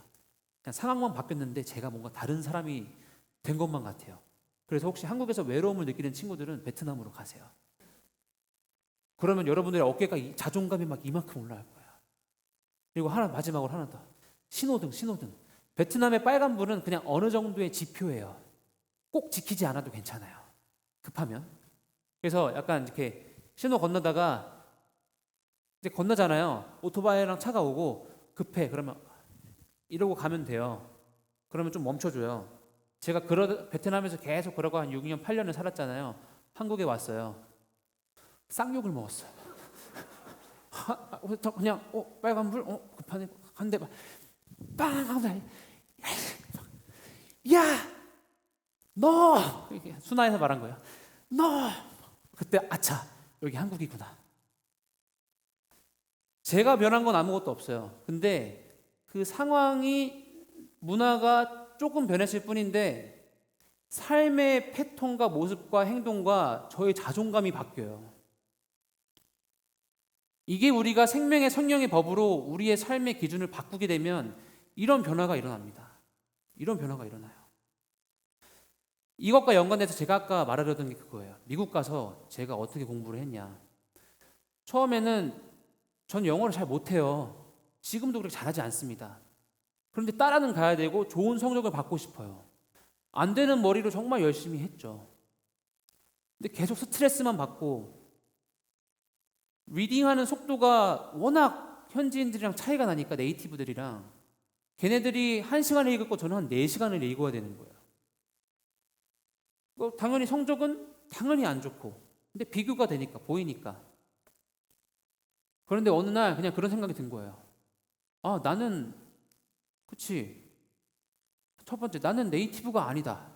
그냥 상황만 바뀌었는데 제가 뭔가 다른 사람이 된 것만 같아요. 그래서 혹시 한국에서 외로움을 느끼는 친구들은 베트남으로 가세요. 그러면 여러분들의 어깨가 자존감이 막 이만큼 올라갈 거야. 그리고 마지막으로 하나 더. 신호등. 베트남의 빨간불은 그냥 어느 정도의 지표예요. 꼭 지키지 않아도 괜찮아요. 급하면. 그래서 약간 이렇게 신호 건너다가 이제 건너잖아요. 오토바이랑 차가 오고 급해. 그러면 이러고 가면 돼요. 그러면 좀 멈춰줘요. 제가 베트남에서 계속 그러고 한 6년, 8년을 살았잖아요. 한국에 왔어요. 쌍욕을 먹었어요. 그냥 빨간불 급하네 한대 빵 하고 야 너 순화해서 말한 거예요. 너 그때 아차 여기 한국이구나. 제가 변한 건 아무것도 없어요. 근데 그 상황이 문화가 조금 변했을 뿐인데 삶의 패턴과 모습과 행동과 저의 자존감이 바뀌어요. 이게 우리가 생명의 성령의 법으로 우리의 삶의 기준을 바꾸게 되면 이런 변화가 일어납니다. 이런 변화가 일어나요. 이것과 연관돼서 제가 아까 말하려던 게 그거예요. 미국 가서 제가 어떻게 공부를 했냐. 처음에는 전 영어를 잘 못해요. 지금도 그렇게 잘하지 않습니다. 그런데 따라는 가야 되고 좋은 성적을 받고 싶어요. 안 되는 머리로 정말 열심히 했죠. 근데 계속 스트레스만 받고 리딩하는 속도가 워낙 현지인들이랑 차이가 나니까 네이티브들이랑 걔네들이 1시간을 읽을 거 저는 한 4시간을 읽어야 되는 거예요. 당연히 성적은 당연히 안 좋고 근데 비교가 되니까 보이니까 그런데 어느 날 그냥 그런 생각이 든 거예요. 나는 그치 첫 번째 나는 네이티브가 아니다.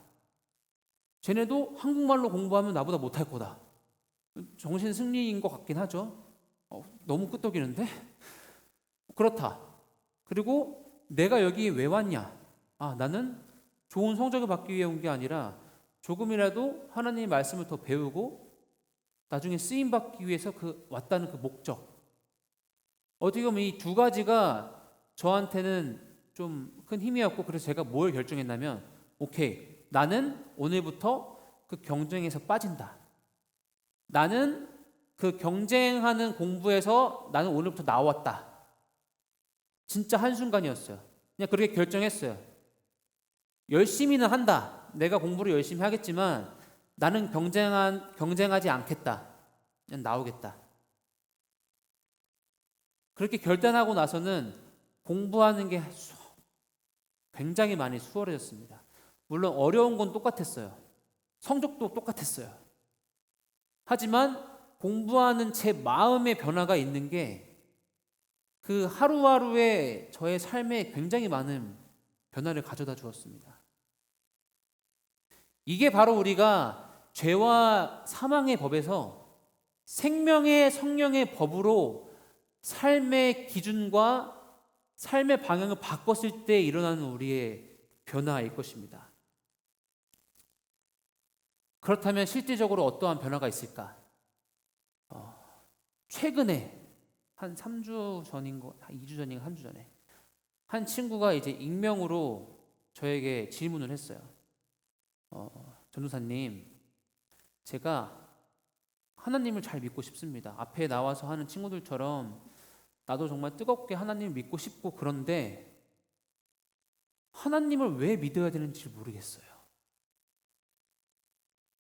쟤네도 한국말로 공부하면 나보다 못할 거다. 정신 승리인 것 같긴 하죠. 너무 끄떡이는데? 그렇다. 그리고 내가 여기에 왜 왔냐? 아, 나는 좋은 성적을 받기 위해 온 게 아니라 조금이라도 하나님의 말씀을 더 배우고 나중에 쓰임 받기 위해서 왔다는 그 목적. 어떻게 보면 이 두 가지가 저한테는 좀 큰 힘이었고, 그래서 제가 뭘 결정했냐면, 오케이, 나는 오늘부터 그 경쟁에서 빠진다. 나는 그 경쟁하는 공부에서 나는 오늘부터 나왔다. 진짜 한순간이었어요. 그냥 그렇게 결정했어요. 열심히는 한다. 내가 공부를 열심히 하겠지만 나는 경쟁하지 않겠다. 그냥 나오겠다. 그렇게 결단하고 나서는 공부하는 게 굉장히 많이 수월해졌습니다. 물론 어려운 건 똑같았어요. 성적도 똑같았어요. 하지만 공부하는 제 마음의 변화가 있는 게 그 하루하루의 저의 삶에 굉장히 많은 변화를 가져다 주었습니다. 이게 바로 우리가 죄와 사망의 법에서 생명의 성령의 법으로 삶의 기준과 삶의 방향을 바꿨을 때 일어나는 우리의 변화일 것입니다. 그렇다면 실질적으로 어떠한 변화가 있을까? 최근에 한 3주 전인 거, 2주 전인가 3주 전에 한 친구가 이제 익명으로 저에게 질문을 했어요. 전도사님, 제가 하나님을 잘 믿고 싶습니다. 앞에 나와서 하는 친구들처럼 나도 정말 뜨겁게 하나님을 믿고 싶고, 그런데 하나님을 왜 믿어야 되는지 모르겠어요.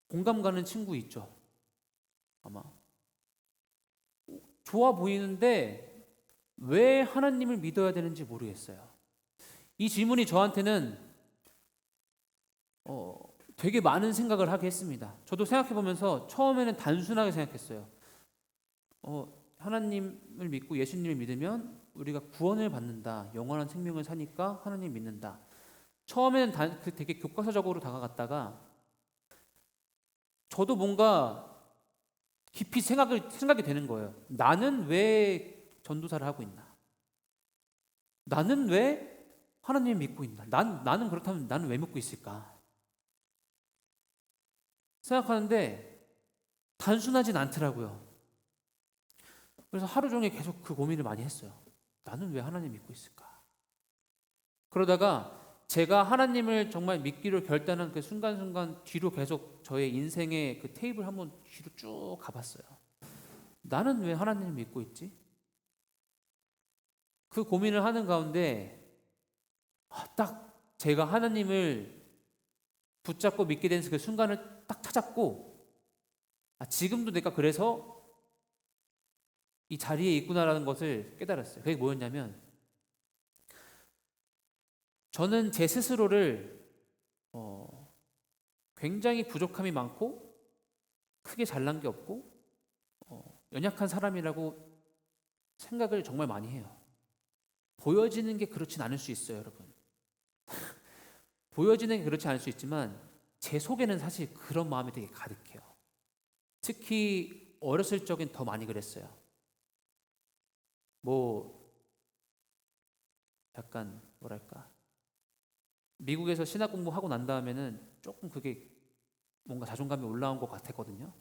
공감 가는 친구 있죠? 아마 좋아 보이는데 왜 하나님을 믿어야 되는지 모르겠어요. 이 질문이 저한테는 되게 많은 생각을 하게 했습니다. 저도 생각해 보면서 처음에는 단순하게 생각했어요. 하나님을 믿고 예수님을 믿으면 우리가 구원을 받는다. 영원한 생명을 사니까 하나님 믿는다. 처음에는 되게 교과서적으로 다가갔다가 저도 뭔가 깊이 생각이 되는 거예요. 나는 왜 전도사를 하고 있나? 나는 왜 하나님을 믿고 있나? 나는 그렇다면 나는 왜 믿고 있을까? 생각하는데 단순하진 않더라고요. 그래서 하루 종일 계속 그 고민을 많이 했어요. 나는 왜 하나님 믿고 있을까? 그러다가 제가 하나님을 정말 믿기로 결단한 그 순간순간 뒤로 계속 저의 인생의 그 테이블 한번 뒤로 쭉 가봤어요. 나는 왜 하나님을 믿고 있지? 그 고민을 하는 가운데 딱 제가 하나님을 붙잡고 믿게 된 그 순간을 딱 찾았고, 지금도 내가 그래서 이 자리에 있구나라는 것을 깨달았어요. 그게 뭐였냐면, 저는 제 스스로를 굉장히 부족함이 많고 크게 잘난 게 없고 연약한 사람이라고 생각을 정말 많이 해요. 보여지는 게 그렇진 않을 수 있어요, 여러분. 보여지는 게 그렇지 않을 수 있지만 제 속에는 사실 그런 마음이 되게 가득해요. 특히 어렸을 적엔 더 많이 그랬어요. 약간 뭐랄까, 미국에서 신학 공부하고 난 다음에는 조금 그게 뭔가 자존감이 올라온 것 같았거든요.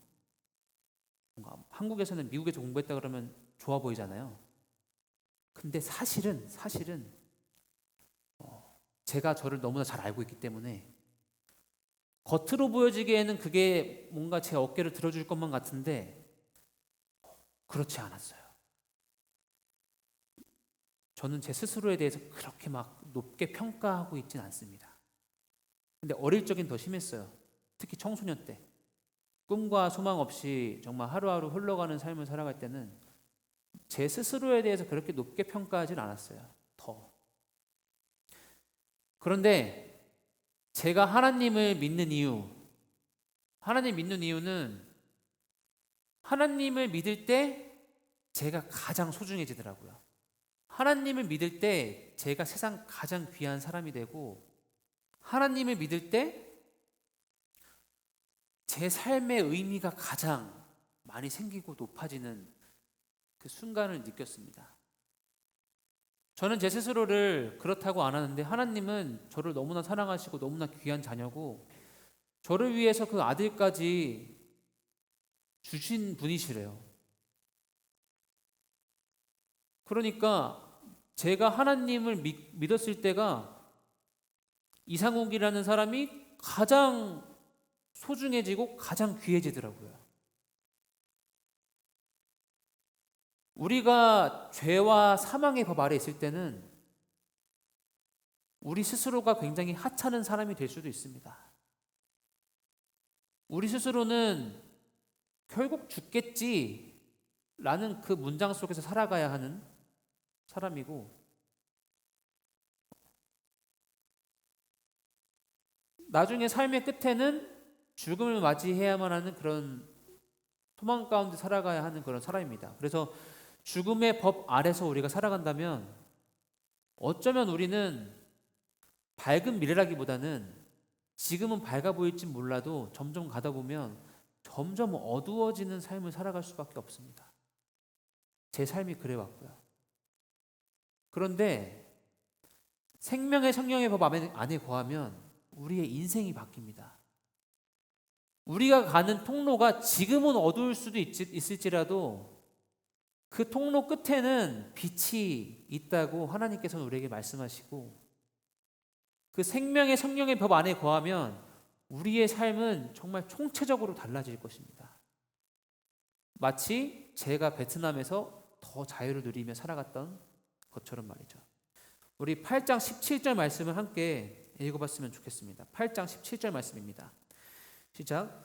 뭔가 한국에서는 미국에서 공부했다 그러면 좋아 보이잖아요. 근데 사실은 제가 저를 너무나 잘 알고 있기 때문에 겉으로 보여지기에는 그게 뭔가 제 어깨를 들어줄 것만 같은데 그렇지 않았어요. 저는 제 스스로에 대해서 그렇게 막 높게 평가하고 있진 않습니다. 근데 어릴 적엔 더 심했어요. 특히 청소년 때. 꿈과 소망 없이 정말 하루하루 흘러가는 삶을 살아갈 때는 제 스스로에 대해서 그렇게 높게 평가하진 않았어요. 더. 그런데 제가 하나님을 믿는 이유는 하나님을 믿을 때 제가 가장 소중해지더라고요. 하나님을 믿을 때 제가 세상 가장 귀한 사람이 되고, 하나님을 믿을 때 제 삶의 의미가 가장 많이 생기고 높아지는 그 순간을 느꼈습니다. 저는 제 스스로를 그렇다고 안 하는데 하나님은 저를 너무나 사랑하시고 너무나 귀한 자녀고 저를 위해서 그 아들까지 주신 분이시래요. 그러니까 제가 하나님을 믿었을 때가 이상욱이라는 사람이 가장 소중해지고 가장 귀해지더라고요. 우리가 죄와 사망의 법 아래 있을 때는 우리 스스로가 굉장히 하찮은 사람이 될 수도 있습니다. 우리 스스로는 결국 죽겠지라는 그 문장 속에서 살아가야 하는 사람이고, 나중에 삶의 끝에는 죽음을 맞이해야만 하는 그런 소망 가운데 살아가야 하는 그런 사람입니다. 그래서 죽음의 법 아래서 우리가 살아간다면 어쩌면 우리는 밝은 미래라기보다는 지금은 밝아 보일지 몰라도 점점 가다 보면 점점 어두워지는 삶을 살아갈 수밖에 없습니다. 제 삶이 그래왔고요. 그런데 생명의 성령의 법 안에 거하면 우리의 인생이 바뀝니다. 우리가 가는 통로가 지금은 어두울 수도 있을지라도 그 통로 끝에는 빛이 있다고 하나님께서는 우리에게 말씀하시고, 그 생명의 성령의 법 안에 거하면 우리의 삶은 정말 총체적으로 달라질 것입니다. 마치 제가 베트남에서 더 자유를 누리며 살아갔던 것처럼 말이죠. 우리 8장 17절 말씀을 함께 읽어봤으면 좋겠습니다. 8장 17절 말씀입니다. 시작.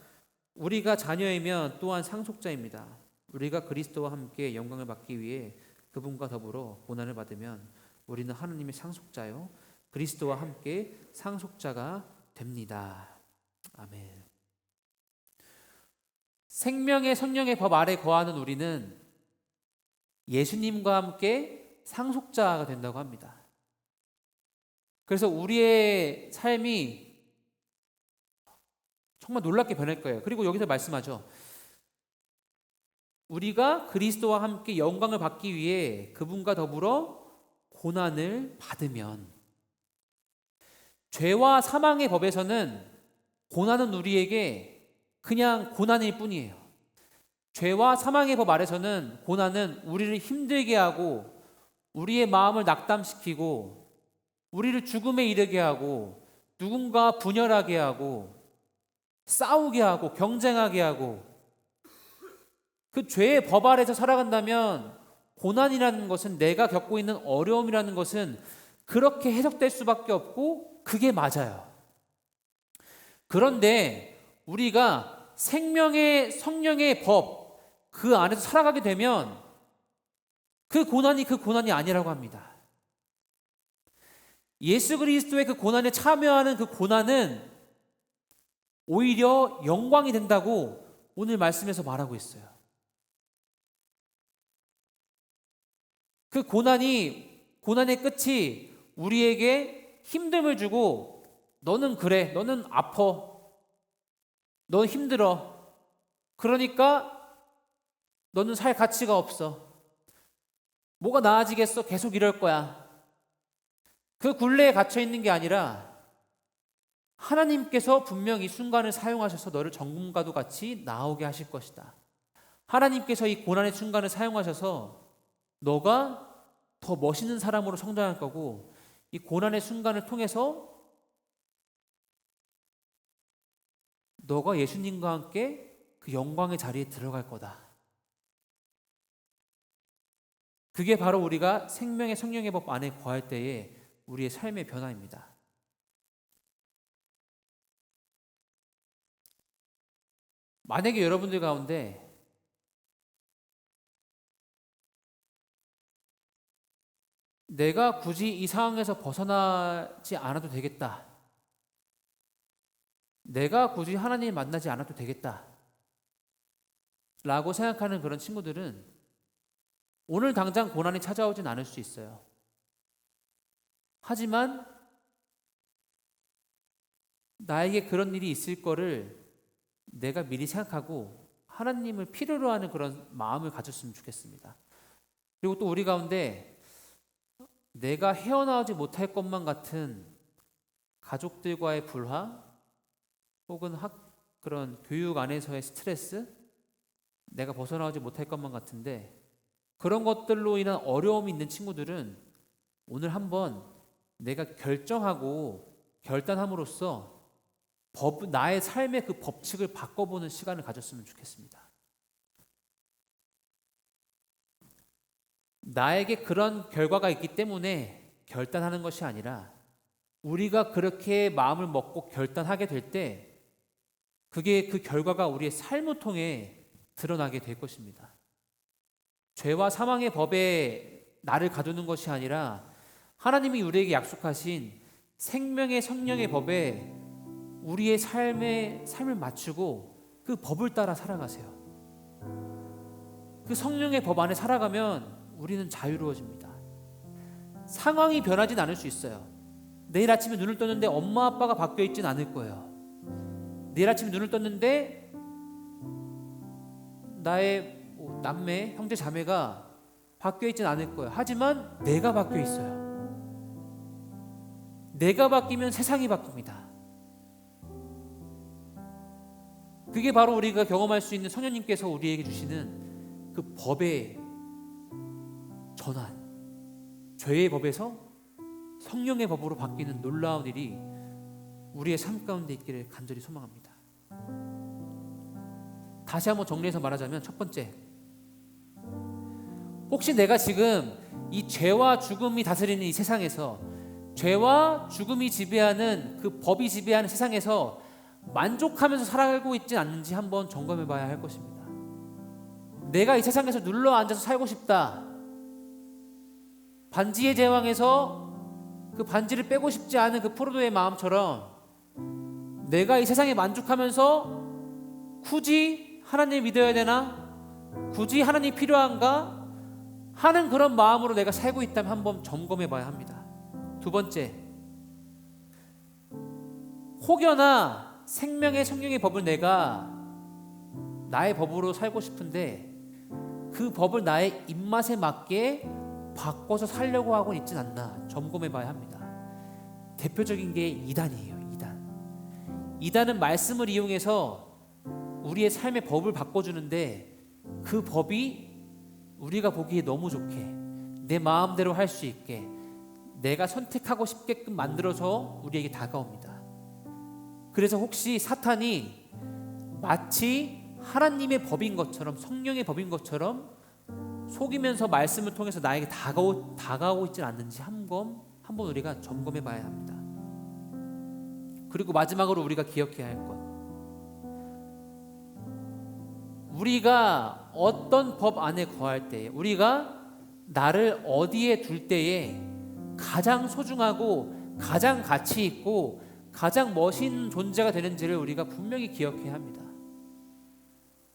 우리가 자녀이면 또한 상속자입니다. 우리가 그리스도와 함께 영광을 받기 위해 그분과 더불어 고난을 받으면 우리는 하나님의 상속자요 그리스도와 함께 상속자가 됩니다. 아멘. 생명의 성령의 법 아래 거하는 우리는 예수님과 함께 상속자가 된다고 합니다. 그래서 우리의 삶이 정말 놀랍게 변할 거예요. 그리고 여기서 말씀하죠. 우리가 그리스도와 함께 영광을 받기 위해 그분과 더불어 고난을 받으면, 죄와 사망의 법에서는 고난은 우리에게 그냥 고난일 뿐이에요. 죄와 사망의 법 아래서는 고난은 우리를 힘들게 하고 우리의 마음을 낙담시키고 우리를 죽음에 이르게 하고 누군가 분열하게 하고 싸우게 하고 경쟁하게 하고, 그 죄의 법 아래서 살아간다면 고난이라는 것은, 내가 겪고 있는 어려움이라는 것은 그렇게 해석될 수밖에 없고 그게 맞아요. 그런데 우리가 생명의 성령의 법 그 안에서 살아가게 되면 그 고난이 아니라고 합니다. 예수 그리스도의 그 고난에 참여하는 그 고난은 오히려 영광이 된다고 오늘 말씀에서 말하고 있어요. 그 고난의 끝이 우리에게 힘듦을 주고, 너는 그래, 너는 아파, 넌 힘들어, 그러니까 너는 살 가치가 없어, 뭐가 나아지겠어, 계속 이럴 거야. 그 굴레에 갇혀 있는 게 아니라 하나님께서 분명 이 순간을 사용하셔서 너를 정금과도 같이 나오게 하실 것이다. 하나님께서 이 고난의 순간을 사용하셔서 너가 더 멋있는 사람으로 성장할 거고, 이 고난의 순간을 통해서 너가 예수님과 함께 그 영광의 자리에 들어갈 거다. 그게 바로 우리가 생명의 성령의 법 안에 거할 때의 우리의 삶의 변화입니다. 만약에 여러분들 가운데 내가 굳이 이 상황에서 벗어나지 않아도 되겠다, 내가 굳이 하나님을 만나지 않아도 되겠다 라고 생각하는 그런 친구들은 오늘 당장 고난이 찾아오진 않을 수 있어요. 하지만 나에게 그런 일이 있을 거를 내가 미리 생각하고 하나님을 필요로 하는 그런 마음을 가졌으면 좋겠습니다. 그리고 또 우리 가운데 내가 헤어나오지 못할 것만 같은 가족들과의 불화, 혹은 그런 교육 안에서의 스트레스, 내가 벗어나오지 못할 것만 같은데, 그런 것들로 인한 어려움이 있는 친구들은 오늘 한번 내가 결정하고 결단함으로써 나의 삶의 그 법칙을 바꿔보는 시간을 가졌으면 좋겠습니다. 나에게 그런 결과가 있기 때문에 결단하는 것이 아니라, 우리가 그렇게 마음을 먹고 결단하게 될 때 그게 그 결과가 우리의 삶을 통해 드러나게 될 것입니다. 죄와 사망의 법에 나를 가두는 것이 아니라 하나님이 우리에게 약속하신 생명의 성령의 법에 우리의 삶을 맞추고 그 법을 따라 살아가세요. 그 성령의 법 안에 살아가면 우리는 자유로워집니다. 상황이 변하진 않을 수 있어요. 내일 아침에 눈을 떴는데 엄마 아빠가 바뀌어 있진 않을 거예요. 내일 아침에 눈을 떴는데 나의 남매, 형제, 자매가 바뀌어 있진 않을 거예요. 하지만 내가 바뀌어 있어요. 내가 바뀌면 세상이 바뀝니다. 그게 바로 우리가 경험할 수 있는 성령님께서 우리에게 주시는 그 법의 전환, 죄의 법에서 성령의 법으로 바뀌는 놀라운 일이 우리의 삶 가운데 있기를 간절히 소망합니다. 다시 한번 정리해서 말하자면, 첫 번째, 혹시 내가 지금 이 죄와 죽음이 다스리는 이 세상에서, 죄와 죽음이 지배하는 그 법이 지배하는 세상에서 만족하면서 살아가고 있지 않는지 한번 점검해 봐야 할 것입니다. 내가 이 세상에서 눌러 앉아서 살고 싶다, 반지의 제왕에서 그 반지를 빼고 싶지 않은 그 프로도의 마음처럼 내가 이 세상에 만족하면서 굳이 하나님을 믿어야 되나? 굳이 하나님이 필요한가? 하는 그런 마음으로 내가 살고 있다면 한번 점검해 봐야 합니다. 두 번째, 혹여나 생명의 성령의 법을 내가 나의 법으로 살고 싶은데 그 법을 나의 입맛에 맞게 바꿔서 살려고 하고 있진 않나 점검해 봐야 합니다. 대표적인 게 이단이에요. 이단은 말씀을 이용해서 우리의 삶의 법을 바꿔주는데, 그 법이 우리가 보기에 너무 좋게 내 마음대로 할 수 있게 내가 선택하고 싶게끔 만들어서 우리에게 다가옵니다. 그래서 혹시 사탄이 마치 하나님의 법인 것처럼, 성령의 법인 것처럼 속이면서 말씀을 통해서 나에게 다가오고 있지는 않는지 한번 우리가 점검해 봐야 합니다. 그리고 마지막으로 우리가 기억해야 할 것, 우리가 어떤 법 안에 거할 때에, 우리가 나를 어디에 둘 때에 가장 소중하고 가장 가치 있고 가장 멋있는 존재가 되는지를 우리가 분명히 기억해야 합니다.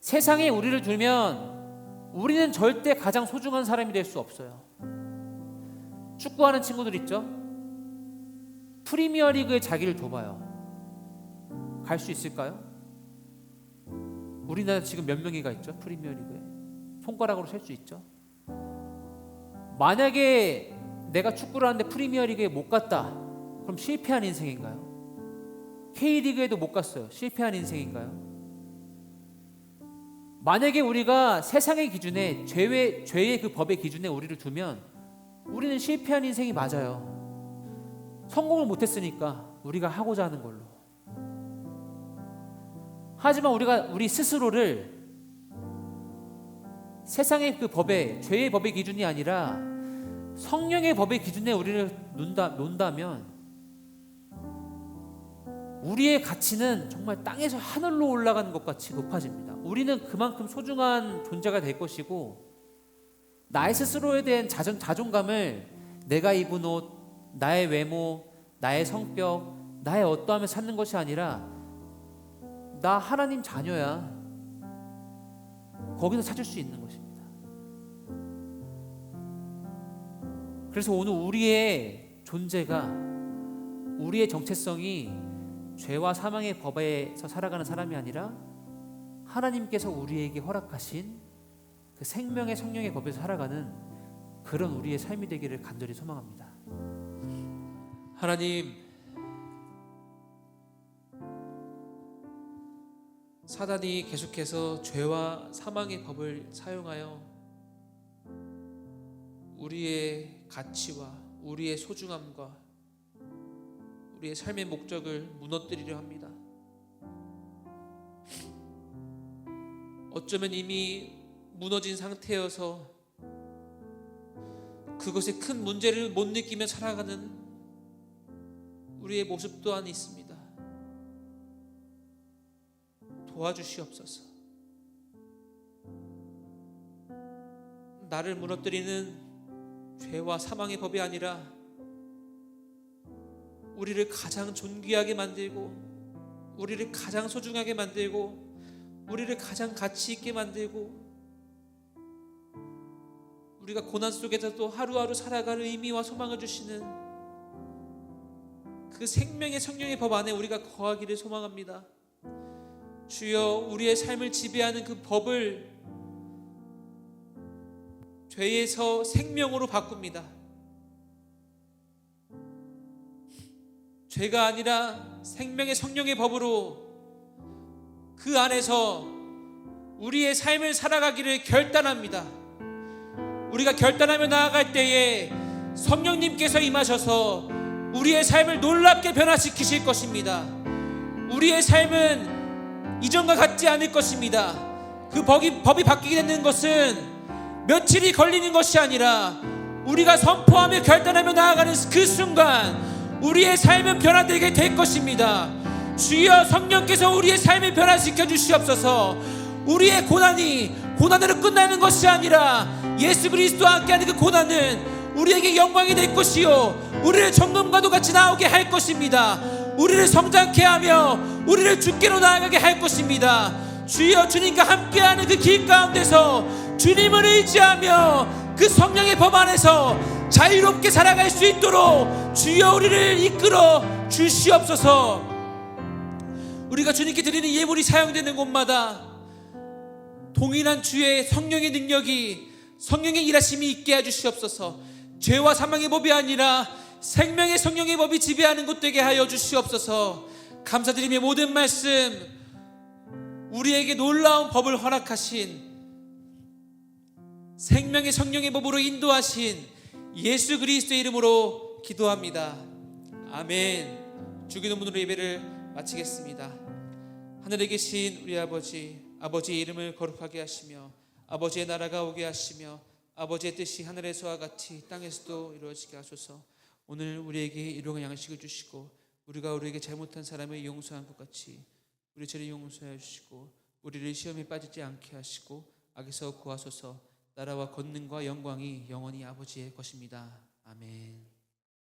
세상에 우리를 두면 우리는 절대 가장 소중한 사람이 될 수 없어요. 축구하는 친구들 있죠? 프리미어리그에 자기를 둬봐요. 갈 수 있을까요? 우리나라 지금 몇 명이가 있죠? 프리미어리그에 손가락으로 셀 수 있죠? 만약에 내가 축구를 하는데 프리미어리그에 못 갔다, 그럼 실패한 인생인가요? K리그에도 못 갔어요. 실패한 인생인가요? 만약에 우리가 세상의 기준에, 죄의 그 법의 기준에 우리를 두면 우리는 실패한 인생이 맞아요. 성공을 못했으니까 우리가 하고자 하는 걸로. 하지만 우리 스스로를 세상의 그 법의, 죄의 법의 기준이 아니라 성령의 법의 기준에 우리를 논다면 우리의 가치는 정말 땅에서 하늘로 올라가는 것 같이 높아집니다. 우리는 그만큼 소중한 존재가 될 것이고, 나의 스스로에 대한 자존감을 내가 입은 옷, 나의 외모, 나의 성격, 나의 어떠함을 찾는 것이 아니라 나 하나님 자녀야, 거기서 찾을 수 있는 것입니다. 그래서 오늘 우리의 존재가, 우리의 정체성이 죄와 사망의 법에서 살아가는 사람이 아니라 하나님께서 우리에게 허락하신 그 생명의 성령의 법에서 살아가는 그런 우리의 삶이 되기를 간절히 소망합니다. 하나님, 사단이 계속해서 죄와 사망의 법을 사용하여 우리의 가치와 우리의 소중함과 우리의 삶의 목적을 무너뜨리려 합니다. 어쩌면 이미 무너진 상태여서 그것에 큰 문제를 못 느끼며 살아가는 우리의 모습 또한 있습니다. 도와주시옵소서. 나를 무너뜨리는 죄와 사망의 법이 아니라 우리를 가장 존귀하게 만들고 우리를 가장 소중하게 만들고 우리를 가장 가치 있게 만들고 우리가 고난 속에서도 하루하루 살아갈 의미와 소망을 주시는 그 생명의 성령의 법 안에 우리가 거하기를 소망합니다. 주여, 우리의 삶을 지배하는 그 법을 죄에서 생명으로 바꿉니다. 죄가 아니라 생명의 성령의 법으로 그 안에서 우리의 삶을 살아가기를 결단합니다. 우리가 결단하며 나아갈 때에 성령님께서 임하셔서 우리의 삶을 놀랍게 변화시키실 것입니다. 우리의 삶은 이전과 같지 않을 것입니다. 그 법이 바뀌게 되는 것은 며칠이 걸리는 것이 아니라 우리가 선포하며 결단하며 나아가는 그 순간 우리의 삶은 변화되게 될 것입니다. 주여, 성령께서 우리의 삶을 변화시켜 주시옵소서. 우리의 고난으로 끝나는 것이 아니라 예수 그리스도와 함께하는 그 고난은 우리에게 영광이 될 것이요 우리를 정금과도 같이 나오게 할 것입니다. 우리를 성장케 하며 우리를 주께로 나아가게 할 것입니다. 주여, 주님과 함께하는 그 길 가운데서 주님을 의지하며 그 성령의 법 안에서 자유롭게 살아갈 수 있도록 주여 우리를 이끌어 주시옵소서. 우리가 주님께 드리는 예물이 사용되는 곳마다 동일한 주의 성령의 능력이, 성령의 일하심이 있게 해주시옵소서. 죄와 사망의 법이 아니라 생명의 성령의 법이 지배하는 곳 되게 하여 주시옵소서. 감사드리며 모든 말씀 우리에게 놀라운 법을 허락하신, 생명의 성령의 법으로 인도하신 예수 그리스도의 이름으로 기도합니다. 아멘. 주기도문으로 예배를 마치겠습니다. 하늘에 계신 우리 아버지의 이름을 거룩하게 하시며 아버지의 나라가 오게 하시며 아버지의 뜻이 하늘에서와 같이 땅에서도 이루어지게 하소서. 오늘 우리에게 일용할 양식을 주시고 우리에게 잘못한 사람을 용서한 것 같이 우리 죄를 용서하여 주시고 우리를 시험에 빠지지 않게 하시고 악에서 구하소서. 나라와 권능과 영광이 영원히 아버지의 것입니다. 아멘.